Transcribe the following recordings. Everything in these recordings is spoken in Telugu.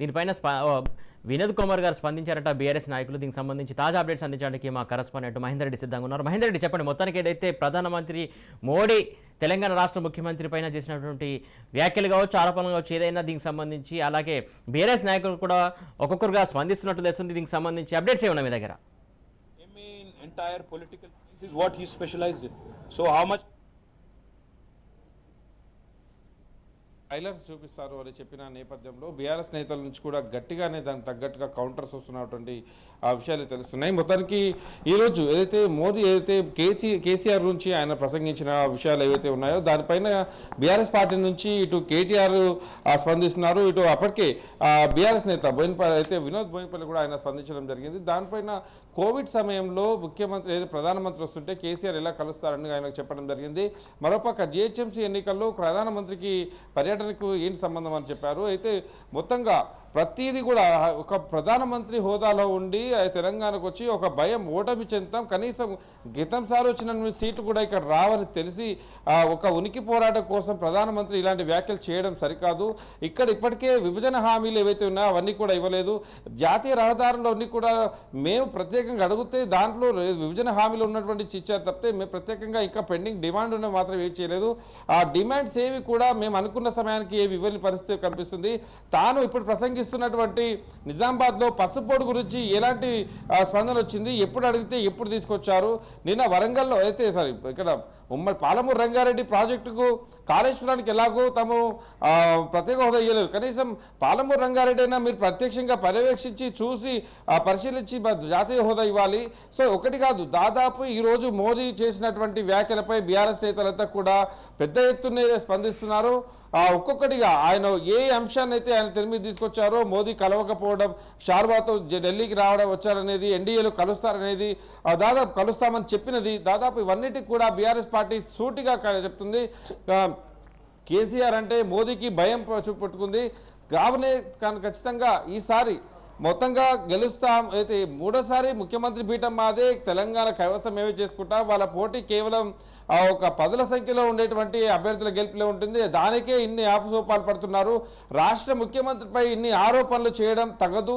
దీనిపైన వినోద్ కుమార్ గారు స్పందించారట బీఆర్ఎస్ నాయకులు. దీనికి సంబంధించి తాజా అప్డేట్స్ అందించడానికి మా కరెస్పాండెంట్ మహేందర్ రెడ్డి సిద్ధంగా ఉన్నారు. మహేందర్ రెడ్డి, చెప్పండి, మొత్తానికి ఏదైతే ప్రధానమంత్రి మోడీ తెలంగాణ రాష్ట్ర ముఖ్యమంత్రి పైన చేసినటువంటి వ్యాఖ్యలు కావచ్చు, ఆరోపణలు కావచ్చు, ఏదైనా దీనికి సంబంధించి, అలాగే బీఆర్ఎస్ నాయకులు కూడా ఒక్కొక్కరుగా స్పందిస్తున్నట్లు తెలుస్తుంది. దీనికి సంబంధించి అప్డేట్స్ ఏమన్నా మీ దగ్గర? Entire political things is what he specialized in. So how much highlights చూపిస్తారు అని చెప్పిన నేపథ్యంలో బీఆర్ఎస్ నేతల నుంచి కూడా గట్టిగానే దానికి తగ్గట్టుగా కౌంటర్స్ వస్తున్నటువంటి ఆ విషయాలు తెలుస్తున్నాయి. మొత్తానికి ఈరోజు ఏదైతే మోదీ కేసీఆర్ నుంచి ఆయన ప్రసంగించిన విషయాలు ఏవైతే ఉన్నాయో దానిపైన బీఆర్ఎస్ పార్టీ నుంచి ఇటు కేటీఆర్ స్పందిస్తున్నారు, ఇటు అప్పటికే బీఆర్ఎస్ నేత వినోద్ బోయినపల్లి కూడా ఆయన స్పందించడం జరిగింది. దానిపైన కోవిడ్ సమయంలో ముఖ్యమంత్రి ప్రధానమంత్రి వస్తుంటే కేసీఆర్ ఎలా కలుస్తారని ఆయనకు చెప్పడం జరిగింది. మరోపక్క జిహెచ్ఎంసీ ఎన్నికల్లో ప్రధానమంత్రికి పర్యటనకు ఏంటి సంబంధం అని చెప్పారు. అయితే మొత్తంగా ప్రతిదీ కూడా ఒక ప్రధానమంత్రి హోదాలో ఉండి తెలంగాణకు వచ్చి ఒక భయం, ఓటమి చెందుతాం, కనీసం గతంసారి వచ్చిన సీట్లు కూడా ఇక్కడ రావని తెలిసి ఒక ఉనికి పోరాటం కోసం ప్రధానమంత్రి ఇలాంటి వ్యాఖ్యలు చేయడం సరికాదు. ఇక్కడ ఇప్పటికే విభజన హామీలు ఏవైతే ఉన్నాయో అవన్నీ కూడా ఇవ్వలేదు. జాతీయ రహదారుల్లో అన్నీ కూడా మేము ప్రత్యేకంగా అడిగితే దాంట్లో విభజన హామీలు ఉన్నటువంటి ఇచ్చారు తప్పితే మేము ప్రత్యేకంగా ఇంకా పెండింగ్ డిమాండ్ ఉన్న మాత్రం ఏమి చేయలేదు. ఆ డిమాండ్స్ ఏవి కూడా మేము అనుకున్న సమయానికి ఏవి ఇవ్వని పరిస్థితి కనిపిస్తుంది. తాను ఇప్పుడు ప్రసంగిస్తున్నటువంటి నిజామాబాద్లో పసుపోడు గురించి ఎలాంటి స్పందన వచ్చింది, ఎప్పుడు అడిగితే ఎప్పుడు తీసుకొచ్చారు, నిన్న వరంగల్లో అయితే ఇక్కడ ఉమ్మడి పాలమూరు రంగారెడ్డి ప్రాజెక్టుకు కాళేశ్వరానికి ఎలాగో తాము ప్రత్యేక హోదా ఇవ్వలేరు, కనీసం పాలమూరు రంగారెడ్డి అయినా మీరు ప్రత్యక్షంగా పర్యవేక్షించి చూసి పరిశీలించి జాతీయ హోదా ఇవ్వాలి. సో ఒకటి కాదు, దాదాపు ఈరోజు మోదీ చేసినటువంటి వ్యాఖ్యలపై బీఆర్ఎస్ నేతలంతా కూడా పెద్ద ఎత్తున స్పందిస్తున్నారు. ఒక్కొక్కటిగా ఆయన ఏ అంశాన్ని అయితే ఆయన తెర మీద తీసుకొచ్చారో, మోదీ కలవకపోవడం, షార్బాతో ఢిల్లీకి రావడం వచ్చారనేది, ఎన్డీఏలో కలుస్తారనేది, దాదాపు కలుస్తామని చెప్పినది, దాదాపు ఇవన్నిటికి కూడా బీఆర్ఎస్ పార్టీ సూటిగా చెప్తుంది. కేసీఆర్ అంటే మోదీకి భయం పట్టుకుంది. కావునే ఖచ్చితంగా ఈసారి మొత్తంగా గెలుస్తాం, అయితే మూడోసారి ముఖ్యమంత్రి పీఠం మాదే, తెలంగాణ కైవసం మేమే చేసుకుంటాం, వాళ్ళ పోటీ కేవలం ఒక పదుల సంఖ్యలో ఉండేటువంటి అభ్యర్థుల గెలుపులో ఉంటుంది. దానికే ఇన్ని ఆపసోపాలు పడుతున్నారు. రాష్ట్ర ముఖ్యమంత్రిపై ఇన్ని ఆరోపణలు చేయడం తగదు.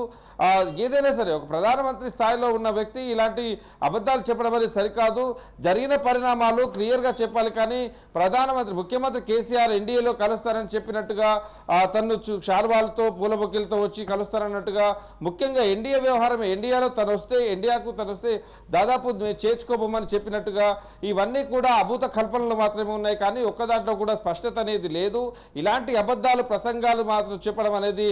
ఏదైనా సరే ఒక ప్రధానమంత్రి స్థాయిలో ఉన్న వ్యక్తి ఇలాంటి అబద్ధాలు చెప్పడం అనేది సరికాదు. జరిగిన పరిణామాలు క్లియర్గా చెప్పాలి. కానీ ముఖ్యమంత్రి కేసీఆర్ ఎన్డీఏలో కలుస్తారని చెప్పినట్టుగా తను షార్వాలతో పూల బొక్కిలతో వచ్చి కలుస్తారన్నట్టుగా, ముఖ్యంగా ఎన్డీఏ వ్యవహారమే, ఎన్డీఏలో తను వస్తే దాదాపు చేర్చుకోబోమని చెప్పినట్టుగా, ఇవన్నీ కూడా అభూత కల్పనలు మాత్రమే ఉన్నాయి. కానీ ఒక్క దాంట్లో కూడా స్పష్టత అనేది లేదు. ఇలాంటి అబద్ధాలు ప్రసంగాలు మాత్రం చెప్పడం అనేది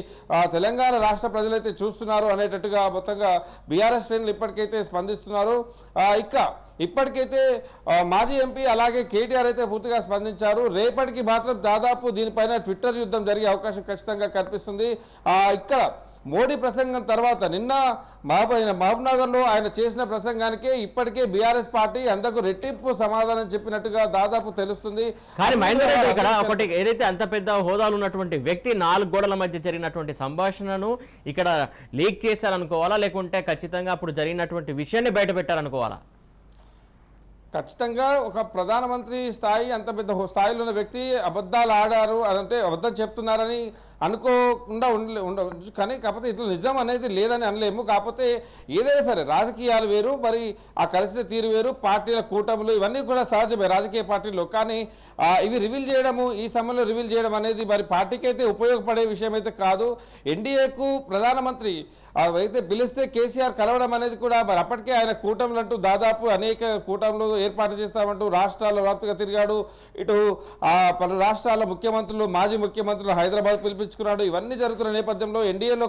తెలంగాణ రాష్ట్ర ప్రజలైతే చూస్తున్నారు అనేటట్టుగా మొత్తంగా బీఆర్ఎస్ శ్రేణులు ఇప్పటికైతే స్పందిస్తున్నారు. ఇప్పటికైతే మాజీ ఎంపీ అలాగే కేటీఆర్ అయితే పూర్తిగా స్పందించారు. రేపటికి మాత్రం దాదాపు దీనిపైన ట్విట్టర్ యుద్ధం జరిగే అవకాశం ఖచ్చితంగా కనిపిస్తుంది. ఇక్కడ మోడీ ప్రసంగం తర్వాత నిన్న మహబూబ్నగర్లో ఆయన చేసిన ప్రసంగానికే ఇప్పటికే బీఆర్ఎస్ పార్టీ అందుకు రెట్టింపు సమాధానం చెప్పినట్టుగా దాదాపు తెలుస్తుంది. కానీ మహేందర్ రెడ్డి, ఇక్కడ ఒకటి, ఏదైతే అంత పెద్ద హోదాలు ఉన్నటువంటి వ్యక్తి 4 గోడల మధ్య జరిగినటువంటి సంభాషణను ఇక్కడ లీక్ చేశారనుకోవాలా, లేకుంటే ఖచ్చితంగా అప్పుడు జరిగినటువంటి విషయాన్ని బయట పెట్టారనుకోవాలా? ఖచ్చితంగా ఒక ప్రధానమంత్రి స్థాయి, అంత పెద్ద స్థాయిలో ఉన్న వ్యక్తి అబద్ధాలు ఆడారు అంటే అబద్ధం చెప్తున్నారని అనుకోకుండా ఉండవచ్చు. కానీ కాకపోతే ఇట్లా నిజం అనేది లేదని అనలేము. కాకపోతే ఏదైనా సరే రాజకీయాలు వేరు, మరి ఆ కలిసిన తీరు వేరు, పార్టీల కూటములు ఇవన్నీ కూడా సహజమే రాజకీయ పార్టీలో. కానీ ఇవి రివీల్ చేయడము, ఈ సమయంలో రివీల్ చేయడం అనేది మరి పార్టీకి అయితే ఉపయోగపడే విషయం అయితే కాదు. ఎన్డీఏకు ప్రధానమంత్రి అయితే పిలిస్తే కేసీఆర్ కలవడం అనేది కూడా మరి అప్పటికే ఆయన కూటములు అంటూ దాదాపు అనేక కూటములు ఏర్పాటు చేస్తామంటూ రాష్ట్రాల వ్యాప్తిగా తిరిగాడు. ఇటు పలు రాష్ట్రాల ముఖ్యమంత్రులు, మాజీ ముఖ్యమంత్రులు హైదరాబాద్ పిలిపించుకున్నాడు. ఇవన్నీ జరుగుతున్న నేపథ్యంలో ఎన్డీఏలో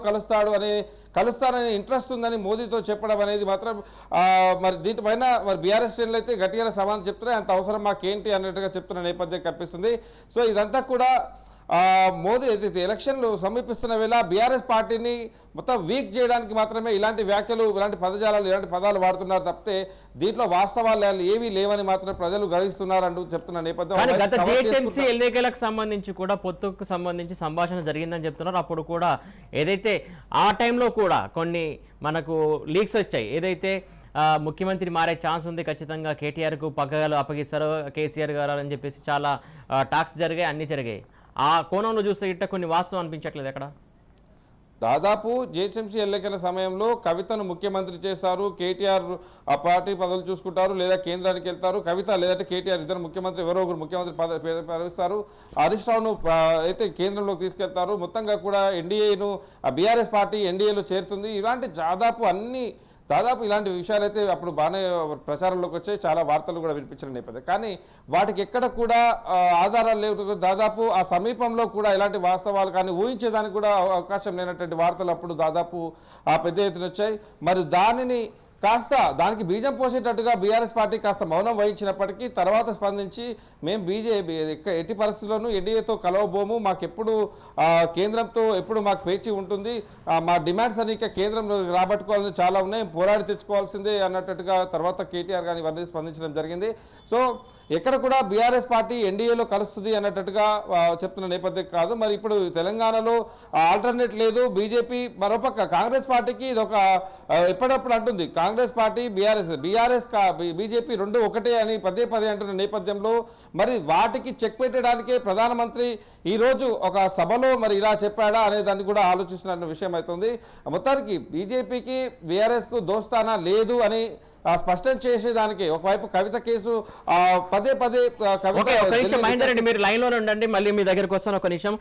కలుస్తారనే ఇంట్రెస్ట్ ఉందని మోదీతో చెప్పడం అనేది మాత్రం మరి దీనిపైన మరి బీఆర్ఎస్ శ్రేణులు అయితే గట్టిగా సమాధానం చెప్తున్నాయి. అంత అవసరం మాకేంటి అన్నట్టుగా చెప్తున్న నేపథ్యం కనిపిస్తుంది. సో ఇదంతా కూడా మోదీ ఏదైతే ఎలక్షన్లు సమీపిస్తున్న వేళ బీఆర్ఎస్ పార్టీని మొత్తం వీక్ చేయడానికి మాత్రమే ఇలాంటి వ్యాఖ్యలు, ఇలాంటి పదజాలాలు, ఇలాంటి పదాలు వాడుతున్నారు తప్పితే దీంట్లో వాస్తవాలు ఏవీ లేవని మాత్రం ప్రజలు గ్రహిస్తున్నారంటూ చెప్తున్న నేపథ్యం. గత జిహెచ్ఎంసీ ఎన్నికలకు సంబంధించి కూడా పొత్తుకు సంబంధించి సంభాషణ జరిగిందని చెప్తున్నారు. అప్పుడు కూడా ఏదైతే ఆ టైంలో కూడా కొన్ని మనకు లీక్స్ వచ్చాయి, ఏదైతే ముఖ్యమంత్రి మారే ఛాన్స్ ఉంది, ఖచ్చితంగా కేటీఆర్కు పగ్గలు అప్పగిస్తారు కేసీఆర్ గారు అని చెప్పేసి చాలా టాక్స్ జరిగాయి, అన్నీ జరిగాయి. ఆ కోణంలో చూస్తే ఇట్ట కొన్ని వాస్తవం అనిపించట్లేదు ఎక్కడ. దాదాపు జిహెచ్ఎంసీ ఎన్నికల సమయంలో కవితను ముఖ్యమంత్రి చేస్తారు, కేటీఆర్ ఆ పార్టీ పదవులు చూసుకుంటారు, లేదా కేంద్రానికి వెళ్తారు. కవిత లేదంటే కేటీఆర్ ఇద్దరు ముఖ్యమంత్రి, ఎవరో ఒకరు ముఖ్యమంత్రి పదవిస్తారు. హరీష్ రావును అయితే కేంద్రంలోకి తీసుకెళ్తారు. మొత్తంగా కూడా ఎన్డీఏను బీఆర్ఎస్ పార్టీ ఎన్డీఏలో చేరుతుంది. దాదాపు ఇలాంటి విషయాలు అయితే అప్పుడు బాగానే ప్రచారంలోకి వచ్చాయి, చాలా వార్తలు కూడా వినిపించిన నేపథ్యం. కానీ వాటికి ఎక్కడ కూడా ఆధారాలు లేవు. దాదాపు ఆ సమీపంలో కూడా ఇలాంటి వాస్తవాలు కానీ ఊహించేదానికి కూడా అవకాశం లేనటువంటి వార్తలు అప్పుడు దాదాపు ఆ పెద్ద ఎత్తున వచ్చాయి. మరి దానికి బీజం పోసేటట్టుగా బీఆర్ఎస్ పార్టీ కాస్త మౌనం వహించినప్పటికీ తర్వాత స్పందించి మేము బీజేపీ ఎట్టి పరిస్థితుల్లోనూ ఎన్డీఏతో కలవబోము, మాకెప్పుడు కేంద్రంతో ఎప్పుడు మాకు పేచి ఉంటుంది, మా డిమాండ్స్ అని ఇక కేంద్రం రాబట్టుకోవాలని చాలా ఉన్నాయి, పోరాడి తెచ్చుకోవాల్సిందే అన్నట్టుగా తర్వాత కేటీఆర్ కానీ ఇవన్నీ స్పందించడం జరిగింది. సో ఎక్కడ కూడా బీఆర్ఎస్ పార్టీ ఎన్డీఏలో కలుస్తుంది అన్నట్టుగా చెప్తున్న నేపథ్యం కాదు. మరి ఇప్పుడు తెలంగాణలో ఆల్టర్నేట్ లేదు. బీజేపీ మరోపక్క కాంగ్రెస్ పార్టీకి ఇది ఒక ఎప్పటికప్పుడు అంటుంది, కాంగ్రెస్ పార్టీ బీఆర్ఎస్ బీజేపీ రెండు ఒకటే అని పదే అంటున్న నేపథ్యంలో మరి వాటికి చెక్ పెట్టడానికే ప్రధానమంత్రి ఈరోజు ఒక సభలో మరి ఇలా చెప్పాడా అనే దాన్ని కూడా ఆలోచిస్తున్న విషయం అవుతుంది. మొత్తానికి బీజేపీకి బీఆర్ఎస్కు దోస్తానా లేదు అని స్పష్టం చేసేదానికి ఒకవైపు కవిత కేసు పదే మహేందర్ రెడ్డి మీరు లైన్లోనే ఉండండి, మళ్ళీ మీ దగ్గరకు వస్తాను ఒక నిమిషం.